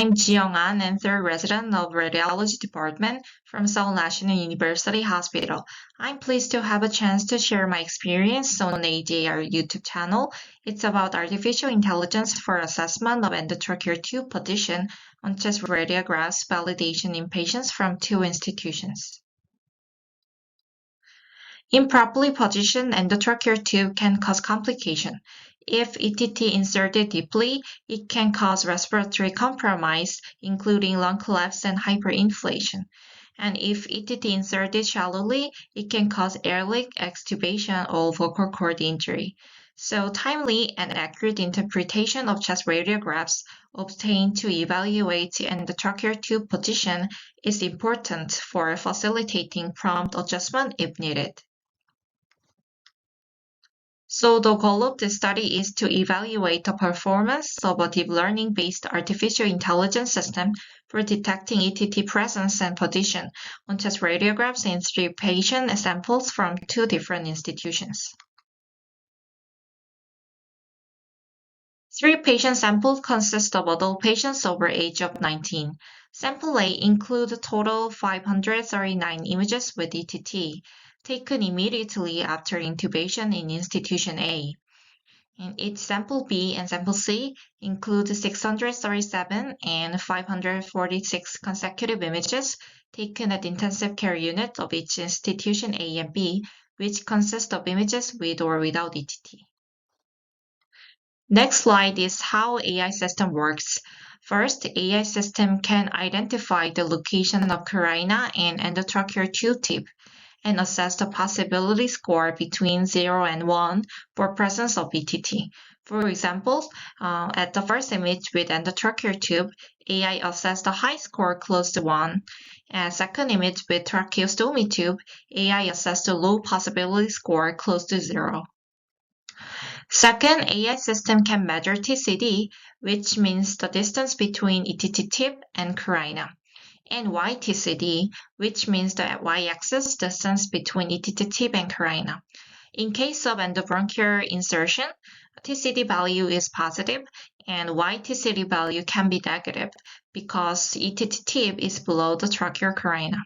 I'm Yeong An, and third resident of Radiology Department from Seoul National University Hospital. I'm pleased to have a chance to share my experience on AJR YouTube channel. It's about artificial intelligence for assessment of endotracheal tube position on chest radiographs validation in patients from two institutions. Improperly positioned endotracheal tube can cause complication. If ETT inserted deeply, it can cause respiratory compromise, including lung collapse and hyperinflation. And if ETT inserted shallowly, it can cause airway extubation or vocal cord injury. So timely and accurate interpretation of chest radiographs obtained to evaluate the endotracheal tube position is important for facilitating prompt adjustment if needed. So the goal of this study is to evaluate the performance of a deep learning-based artificial intelligence system for detecting ETT presence and position on chest radiographs in 3 patient samples from 2 different institutions. 3 patient samples consist of adult patients over age of 19. Sample A includes a total 539 images with ETT, taken immediately after intubation in Institution A. And each sample B and sample C include 637 and 546 consecutive images taken at intensive care unit of each institution A and B, which consist of images with or without ETT. Next slide is how AI system works. First, AI system can identify the location of carina and endotracheal tube tip and assess the possibility score between 0 and 1 for presence of ETT. For example, at the first image with endotracheal tube, AI assessed the high score close to 1. At second image with tracheostomy tube, AI assessed the low possibility score close to 0. Second, AI system can measure TCD, which means the distance between ETT tip and carina, and YTCD, which means the y-axis distance between ETT tip and carina. In case of endobronchial insertion, TCD value is positive and YTCD value can be negative because ETT tip is below the tracheal carina.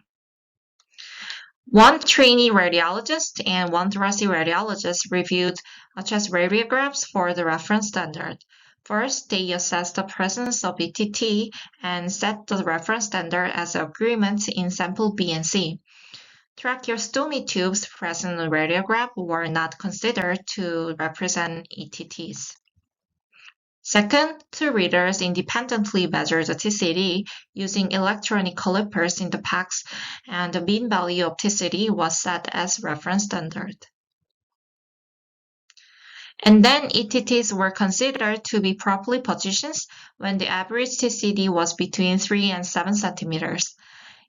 1 trainee radiologist and 1 thoracic radiologist reviewed chest radiographs for the reference standard. First, they assessed the presence of ETT and set the reference standard as agreement in sample B and C. Tracheostomy tubes present in the radiograph were not considered to represent ETTs. Second, 2 readers independently measured the TCD using electronic calipers in the PACS, and the mean value of TCD was set as reference standard. And then ETTs were considered to be properly positioned when the average TCD was between 3 and 7 centimeters.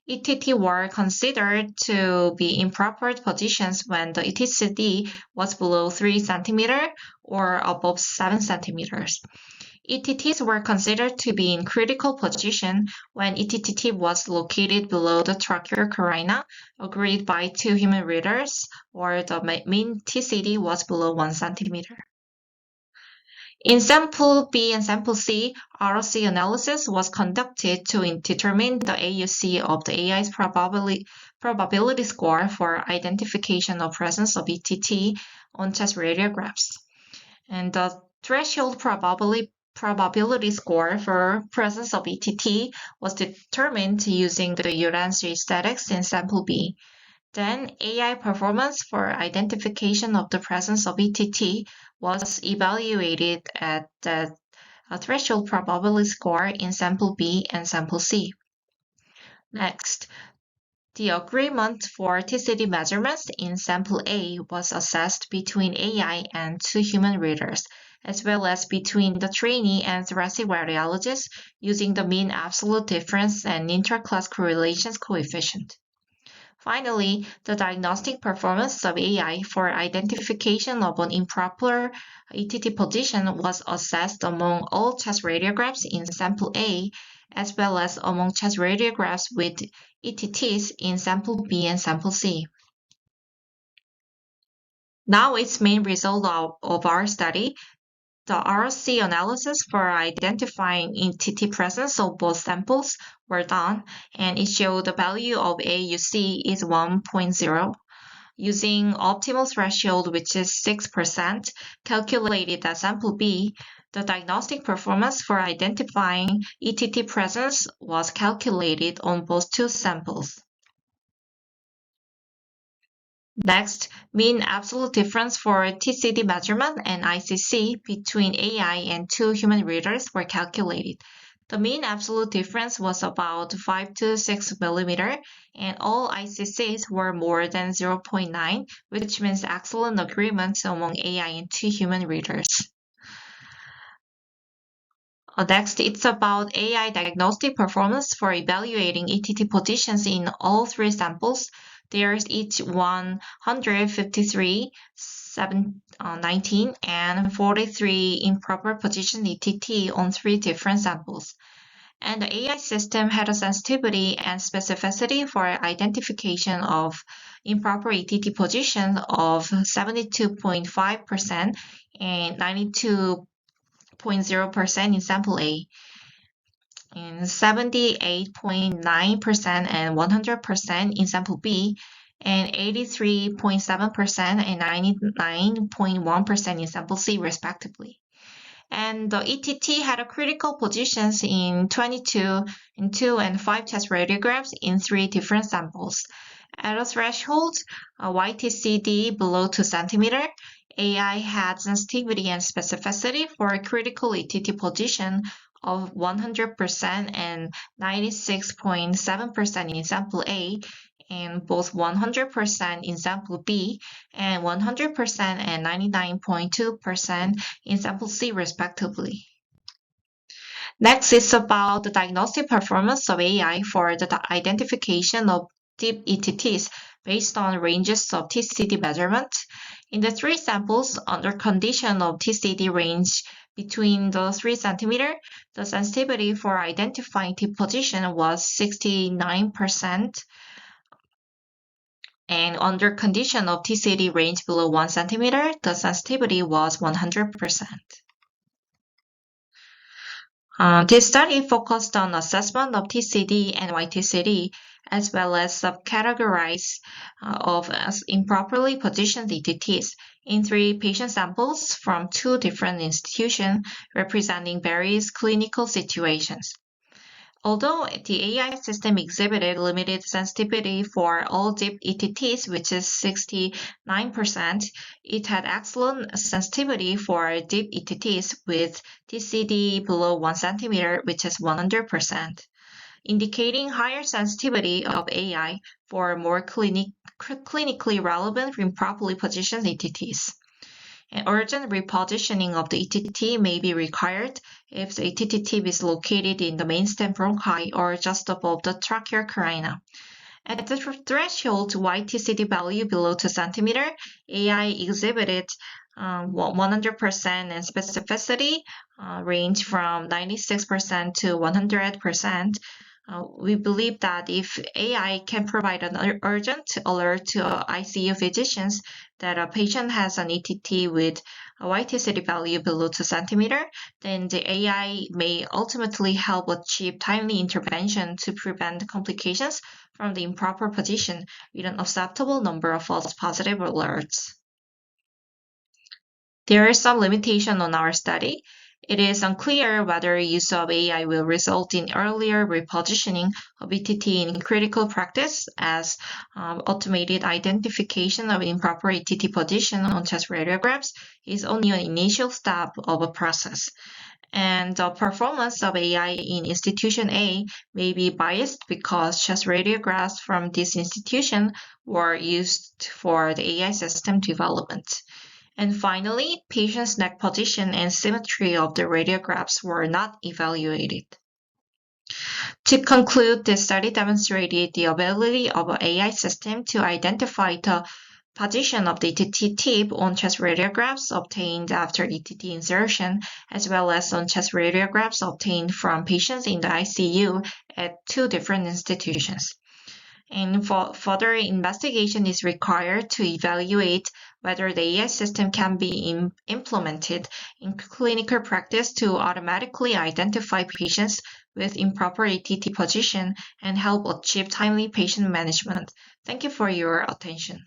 ETT were considered to be in proper positions when the ETCD was below 3 centimeters or above 7 centimeters. ETTs were considered to be in critical position when ETT tip was located below the tracheal carina, agreed by 2 human readers, or the mean TCD was below 1 centimeter. In sample B and sample C, ROC analysis was conducted to determine the AUC of the AI's probability score for identification of presence of ETT on chest radiographs. And the threshold probability score for presence of ETT was determined using the Uransky statistics in sample B. Then AI performance for identification of the presence of ETT was evaluated at the threshold probability score in sample B and sample C. Next, the agreement for TCD measurements in sample A was assessed between AI and 2 human readers, as well as between the trainee and thoracic radiologists using the mean absolute difference and intra-class correlations coefficient. Finally, the diagnostic performance of AI for identification of an improper ETT position was assessed among all chest radiographs in sample A, as well as among chest radiographs with ETTs in sample B and sample C. Now its main result of our study. The ROC analysis for identifying ETT presence of both samples were done, and it showed the value of AUC is 1.0. Using optimal threshold, which is 6%, calculated at sample B, the diagnostic performance for identifying ETT presence was calculated on both two samples. Next, mean absolute difference for TCD measurement and ICC between AI and two human readers were calculated. The mean absolute difference was about 5 to 6 millimeter, and all ICCs were more than 0.9, which means excellent agreement among AI and two human readers. Next, it's about AI diagnostic performance for evaluating ETT positions in all three samples. There's each 153, 19, and 43 improper position ETT on three different samples. And the AI system had a sensitivity and specificity for identification of improper ETT position of 72.5% and 92.0% in sample A, and 78.9% and 100% in sample B, and 83.7% and 99.1% in sample C, respectively. And the ETT had a critical positions in 22, in 2, and 5 chest radiographs in 3 different samples. At a threshold, YTCD below 2 cm, AI had sensitivity and specificity for a critical ETT position of 100% and 96.7% in sample A, and both 100% in sample B and 100% and 99.2% in sample C, respectively. Next is about the diagnostic performance of AI for the identification of deep ETTs based on ranges of TCD measurement. In the 3 samples, under condition of TCD range between the 3 cm, the sensitivity for identifying deep position was 69%. And under condition of TCD range below 1 cm, the sensitivity was 100%. This study focused on assessment of TCD and YTCD, as well as subcategories of improperly positioned ETTs in 3 patient samples from 2 different institutions representing various clinical situations. Although the AI system exhibited limited sensitivity for all deep ETTs, which is 69%, it had excellent sensitivity for deep ETTs with TCD below 1 cm, which is 100%, indicating higher sensitivity of AI for more clinically relevant improperly positioned ETTs. An urgent repositioning of the ETT may be required if the ETT tip is located in the mainstem bronchi or just above the tracheal carina. At the threshold YTCD value below 2 cm, AI exhibited 100% and specificity range from 96% to 100%. We believe that if AI can provide an urgent alert to ICU physicians that a patient has an ETT with a YTCD value below 2 cm, then the AI may ultimately help achieve timely intervention to prevent complications from the improper position with an acceptable number of false positive alerts. There is some limitation on our study. It is unclear whether use of AI will result in earlier repositioning of ETT in critical practice, as automated identification of improper ETT position on chest radiographs is only an initial step of a process. And the performance of AI in Institution A may be biased because chest radiographs from this institution were used for the AI system development. And finally, patient's neck position and symmetry of the radiographs were not evaluated. To conclude, this study demonstrated the ability of an AI system to identify the position of the ETT tip on chest radiographs obtained after ETT insertion, as well as on chest radiographs obtained from patients in the ICU at 2 different institutions. And further investigation is required to evaluate whether the AI system can be implemented in clinical practice to automatically identify patients with improper ATT position and help achieve timely patient management. Thank you for your attention.